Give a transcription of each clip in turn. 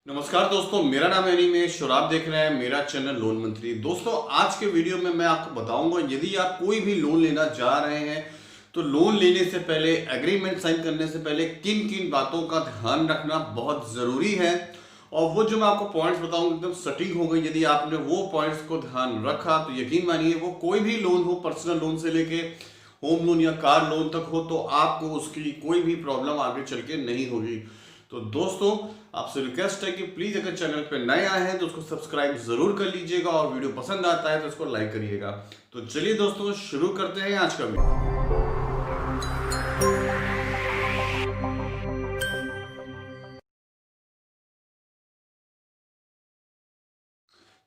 नमस्कार दोस्तों, मेरा नाम है अनिमेश और आप देख रहे हैं मेरा चैनल लोन मंत्री। दोस्तों, आज के वीडियो में मैं आपको बताऊंगा यदि आप कोई भी लोन लेना जा रहे हैं तो लोन लेने से पहले, एग्रीमेंट साइन करने से पहले किन किन बातों का ध्यान रखना बहुत जरूरी है। और वो जो मैं आपको पॉइंट्स बताऊंगा एकदम सटीक हो गई। यदि आपने वो पॉइंट्स को ध्यान रखा तो यकीन मानिए वो कोई भी लोन हो, पर्सनल लोन से लेके होम लोन या कार लोन तक हो, तो आपको उसकी कोई भी प्रॉब्लम आगे चल के नहीं होगी। तो दोस्तों, आपसे रिक्वेस्ट है कि प्लीज अगर चैनल पे नए आए हैं तो उसको सब्सक्राइब जरूर कर लीजिएगा और वीडियो पसंद आता है तो उसको लाइक करिएगा। तो चलिए दोस्तों, शुरू करते हैं आज का वीडियो।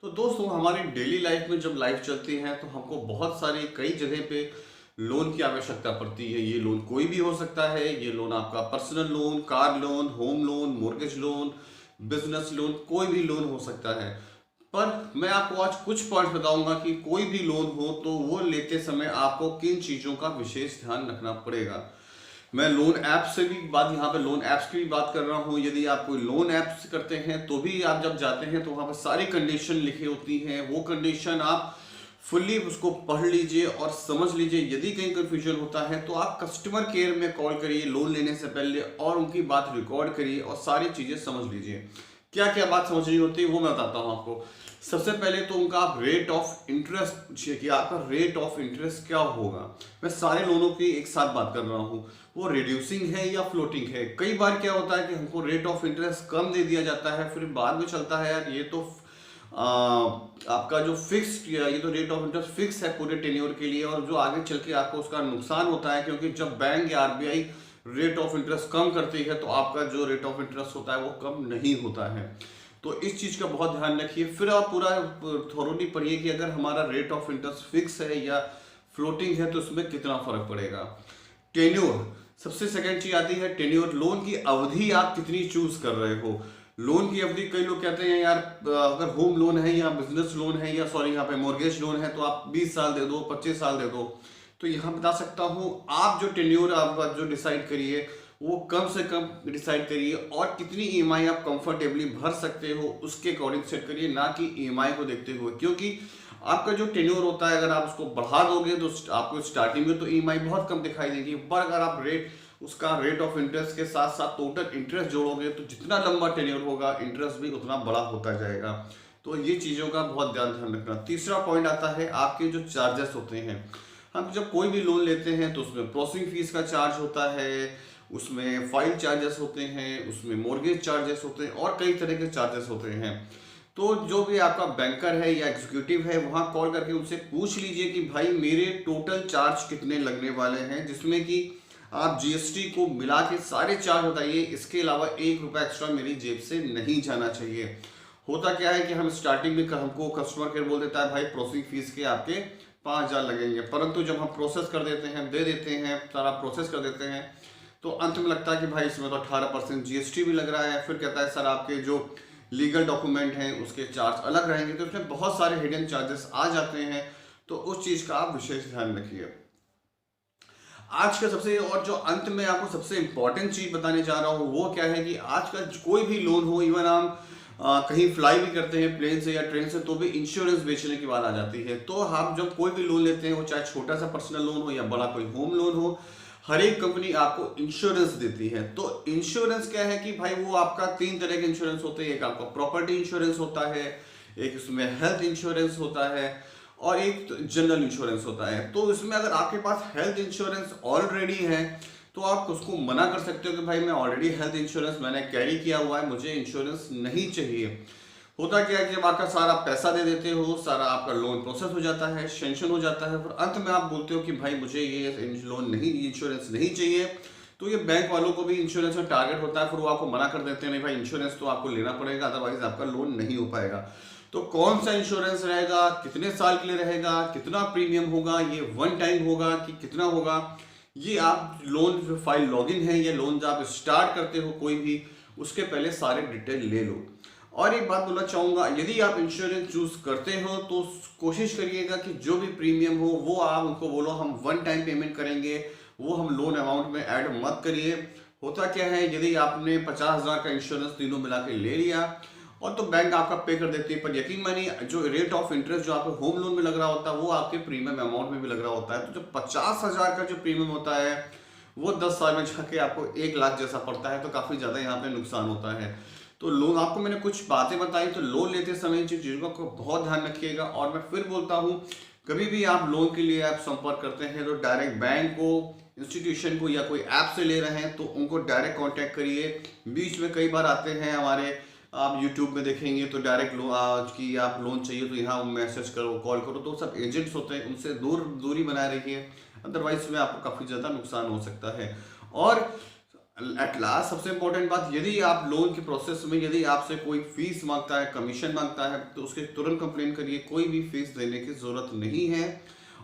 तो दोस्तों, हमारी डेली लाइफ में जब लाइफ चलती है तो हमको बहुत सारी कई जगह पे लोन की आवश्यकता पड़ती है। ये लोन कोई भी हो सकता है। ये लोन आपका personal loan, car loan, home loan, mortgage loan, business loan, कोई भी लोन हो सकता है। पर मैं आपको आज कुछ पॉइंट्स बताऊंगा कि कोई भी लोन हो तो वो लेते समय आपको किन चीजों का विशेष ध्यान रखना पड़ेगा। मैं लोन ऐप से भी बात, यहाँ पे लोन ऐप्स की भी बात कर रहा हूँ। यदि आप कोई लोन ऐप्स करते हैं तो भी आप जब जाते हैं तो वहाँ पर सारी कंडीशन लिखी होती हैं। वो कंडीशन आप फुल्ली उसको पढ़ लीजिए और समझ लीजिए। यदि कहीं कंफ्यूजन होता है तो आप कस्टमर केयर में कॉल करिए लोन लेने से पहले और उनकी बात रिकॉर्ड करिए और सारी चीज़ें समझ लीजिए। क्या क्या बात समझनी होती है वो मैं बताता हूँ आपको। सबसे पहले तो उनका आप रेट ऑफ इंटरेस्ट पूछिए कि आपका रेट ऑफ इंटरेस्ट क्या होगा। मैं सारे लोनों की एक साथ बात कर रहा हूँ। वो रिड्यूसिंग है या फ्लोटिंग है। कई बार क्या होता है कि हमको रेट ऑफ इंटरेस्ट कम दे दिया जाता है, फिर बाद में चलता है यार ये तो आपका जो फिक्स, ये तो रेट ऑफ इंटरेस्ट फिक्स है पूरे टेन्योर के लिए, और जो आगे चल के आपको उसका नुकसान होता है क्योंकि जब बैंक या आरबीआई रेट ऑफ इंटरेस्ट कम करती है तो आपका जो रेट ऑफ इंटरेस्ट होता है वो कम नहीं होता है। तो इस चीज का बहुत ध्यान रखिए। फिर आप पूरा थोरोली पढ़िए कि अगर हमारा रेट ऑफ इंटरेस्ट फिक्स है या फ्लोटिंग है तो उसमें कितना फर्क पड़ेगा। टेन्योर, सबसे सेकंड चीज आती है टेन्योर। लोन की अवधि आप कितनी चूज कर रहे हो। लोन की अवधि, कई लोग कहते हैं यार अगर होम लोन है या बिजनेस लोन है या सॉरी यहाँ पे मॉर्गेज लोन है तो आप 20 साल दे दो, 25 साल दे दो। तो यहाँ बता सकता हूँ आप जो टेन्योर आप जो डिसाइड करिए वो कम से कम डिसाइड करिए और कितनी ईएमआई आप कंफर्टेबली भर सकते हो उसके अकॉर्डिंग सेट करिए, ना कि ईएमआई को देखते हुए। क्योंकि आपका जो टेन्योर होता है अगर आप उसको बढ़ा दोगे तो आपको स्टार्टिंग में तो ईएमआई बहुत कम दिखाई देगी, पर अगर आप उसका रेट ऑफ इंटरेस्ट के साथ साथ टोटल इंटरेस्ट जोड़ोगे तो जितना लंबा टेन्योर होगा इंटरेस्ट भी उतना बड़ा होता जाएगा। तो ये चीज़ों का बहुत ध्यान रखना। तीसरा पॉइंट आता है आपके जो चार्जेस होते हैं। हम जब कोई भी लोन लेते हैं तो उसमें प्रोसेसिंग फीस का चार्ज होता है, उसमें फाइल चार्जेस होते हैं, उसमें मॉर्गेज चार्जेस होते हैं और कई तरह के चार्जेस होते हैं। तो जो भी आपका बैंकर है या एग्जीक्यूटिव है वहाँ कॉल करके उनसे पूछ लीजिए कि भाई मेरे टोटल चार्ज कितने लगने वाले हैं, जिसमें कि आप जीएसटी को मिला के सारे चार्ज बताइए। इसके अलावा 1 रुपया एक्स्ट्रा मेरी जेब से नहीं जाना चाहिए। होता क्या है कि हम स्टार्टिंग में हमको कस्टमर केयर बोल देता है भाई प्रोसेसिंग फीस के आपके 5,000 लगेंगे, परंतु जब हम प्रोसेस कर देते हैं, दे देते हैं, सारा प्रोसेस कर देते हैं तो अंत में लगता है कि भाई इसमें तो 18% जीएसटी भी लग रहा है। फिर कहता है सर आपके जो लीगल डॉक्यूमेंट हैं उसके चार्ज अलग रहेंगे। तो उसमें बहुत सारे हिडन चार्जेस आ जाते हैं। तो उस चीज़ का आप विशेष ध्यान रखिए। आज का सबसे, और जो अंत में आपको सबसे इंपॉर्टेंट चीज बताने जा रहा हूँ वो क्या है कि आज का कोई भी लोन हो, इवन हम कहीं फ्लाई भी करते हैं प्लेन से या ट्रेन से तो भी इंश्योरेंस बेचने की बात आ जाती है। तो हम जब कोई भी लोन लेते हैं वो चाहे छोटा सा पर्सनल लोन हो या बड़ा कोई होम लोन हो, हर एक कंपनी आपको इंश्योरेंस देती है। तो इंश्योरेंस क्या है कि भाई वो आपका 3 तरह के इंश्योरेंस होते हैं। एक आपका प्रॉपर्टी इंश्योरेंस होता है, एक उसमें हेल्थ इंश्योरेंस होता है और एक जनरल इंश्योरेंस होता है। तो इसमें अगर आपके पास हेल्थ इंश्योरेंस ऑलरेडी है तो आप उसको मना कर सकते हो कि भाई मैं ऑलरेडी हेल्थ इंश्योरेंस मैंने कैरी किया हुआ है, मुझे इंश्योरेंस नहीं चाहिए। होता क्या है कि जब आपका सारा पैसा दे देते हो, सारा आपका लोन प्रोसेस हो जाता है, सेंक्शन हो जाता है, फिर अंत में आप बोलते हो कि भाई मुझे ये लोन नहीं, इंश्योरेंस नहीं चाहिए। तो ये बैंक वालों को भी इंश्योरेंस में टारगेट होता है, फिर वो आपको मना कर देते हैं नहीं भाई इंश्योरेंस तो आपको लेना पड़ेगा, अदरवाइज आपका लोन नहीं हो पाएगा। तो कौन सा इंश्योरेंस रहेगा, कितने साल के लिए रहेगा, कितना प्रीमियम होगा, ये वन टाइम होगा कि कितना होगा, ये आप लोन जो फाइल लॉगिन है या लोन जब आप स्टार्ट करते हो कोई भी, उसके पहले सारे डिटेल ले लो। और एक बात बोलना चाहूंगा, यदि आप इंश्योरेंस चूज करते हो तो कोशिश करिएगा कि जो भी प्रीमियम हो वो आप उनको बोलो हम वन टाइम पेमेंट करेंगे, वो हम लोन अमाउंट में ऐड मत करिए। होता क्या है, यदि आपने 50,000 का इंश्योरेंस तीनों मिला के ले लिया और तो बैंक आपका पे कर देती है, पर यकीन मानिए जो रेट ऑफ इंटरेस्ट जो आपके होम लोन में लग रहा होता है वो आपके प्रीमियम अमाउंट में भी लग रहा होता है। तो जो 50,000 का जो प्रीमियम होता है वो 10 साल में जाके आपको 1 लाख जैसा पड़ता है, तो काफ़ी ज़्यादा यहाँ पे नुकसान होता है। तो लोन आपको मैंने कुछ बातें बताई, तो लोन लेते समय जिन चीज़ों का बहुत ध्यान रखिएगा। और मैं फिर बोलता हूँ, कभी भी आप लोन के लिए आप संपर्क करते हैं तो डायरेक्ट बैंक को, इंस्टीट्यूशन को या कोई ऐप से ले रहे हैं तो उनको डायरेक्ट कांटेक्ट करिए। बीच में कई बार आते हैं हमारे, आप यूट्यूब में देखेंगे तो डायरेक्ट कि आप लोन चाहिए तो यहाँ मैसेज करो, कॉल करो, तो सब एजेंट्स होते हैं, उनसे दूरी बनाए रखिए, अदरवाइज में आपको काफ़ी ज़्यादा नुकसान हो सकता है। और एट लास्ट सबसे इंपॉर्टेंट बात, यदि आप लोन के प्रोसेस में यदि आपसे कोई फीस मांगता है, कमीशन मांगता है, तो उसके तुरंत कंप्लेन करिए, कोई भी फीस देने की ज़रूरत नहीं है।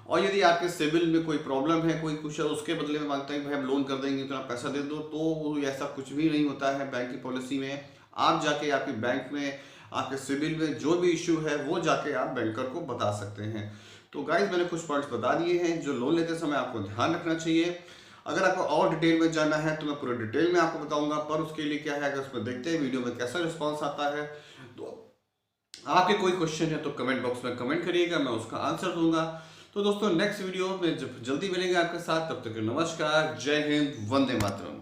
और यदि आपके सिविल में कोई प्रॉब्लम है, कोई कुछ है, उसके बदले में मांगता है भाई हम लोन कर देंगे तो आप पैसा दे दो, तो ऐसा कुछ भी नहीं होता है बैंक की पॉलिसी में। आप जाके आपके बैंक में, आपके सिविल में जो भी इश्यू है वो जाके आप बैंकर को बता सकते हैं। तो गाइज मैंने कुछ पॉइंट्स बता दिए हैं जो लोन लेते समय आपको ध्यान रखना चाहिए। अगर आपको और डिटेल में जानना है तो मैं पूरे डिटेल में आपको बताऊंगा, पर उसके लिए क्या है, अगर उसमें देखते हैं वीडियो में कैसा रिस्पॉन्स आता है। तो आपके कोई क्वेश्चन है तो कमेंट बॉक्स में कमेंट करिएगा, मैं उसका आंसर दूंगा। तो दोस्तों नेक्स्ट वीडियो में जब जल्दी मिलेंगे आपके साथ, तब तक नमस्कार, जय हिंद, वंदे मातरम।